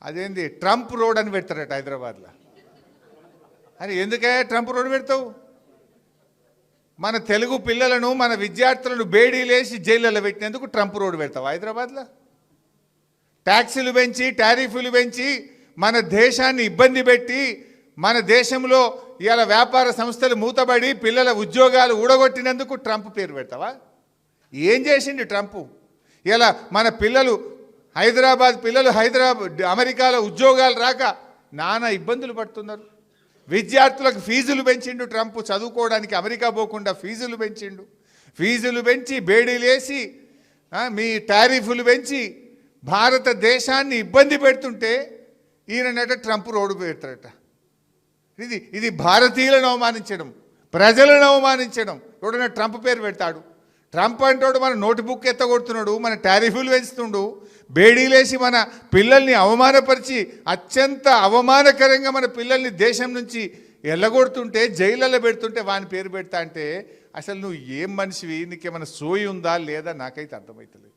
అదేంది Trump road అని పెడతారట హైదరాబాద్లో. అని ఎందుకే ట్రంప్ రోడ్ పెడతావు? మన తెలుగు పిల్లలను మన విద్యార్థులను బేడీలేసి జైళ్ళలో పెట్టినందుకు ట్రంప్ రోడ్ పెడతావు హైదరాబాద్లో? ట్యాక్సీలు పెంచి టారిఫ్లు పెంచి మన దేశాన్ని ఇబ్బంది పెట్టి మన దేశంలో ఇవాళ వ్యాపార సంస్థలు మూతబడి పిల్లల ఉద్యోగాలు ఊడగొట్టినందుకు ట్రంప్ పేరు పెడతావా? ఏం చేసిండు ట్రంప్? ఇలా మన పిల్లలు హైదరాబాద్ పిల్లలు అమెరికాలో ఉద్యోగాలు రాక నానా ఇబ్బందులు పడుతున్నారు. విద్యార్థులకు ఫీజులు పెంచిండు ట్రంప్, చదువుకోవడానికి అమెరికా పోకుండా ఫీజులు పెంచిండు. ఫీజులు పెంచి బేడీలేసి మీ టారిఫ్లు పెంచి భారతదేశాన్ని ఇబ్బంది పెడుతుంటే ఈయనట ట్రంప్ రోడ్డు పెడతారట. ఇది భారతీయులను అవమానించడం, ప్రజలను అవమానించడం. ఎవడన్నా ట్రంప్ పేరు పెడతాడు? ట్రంప్ అంటాడు మన నోట్బుక్ ఎత్తగొడుతున్నాడు, మన టారిఫ్లు పెంచుతుండు, బేడీలేసి మన పిల్లల్ని అవమానపరిచి అత్యంత అవమానకరంగా మన పిల్లల్ని దేశం నుంచి ఎల్లగొడుతుంటే జైళ్ళలో పెడుతుంటే వాని పేరు పెడతా అంటే అసలు నువ్వు ఏం మనిషివి? నీకేమైనా సోయి ఉందా లేదా? నాకైతే అర్థమవుతలేదు.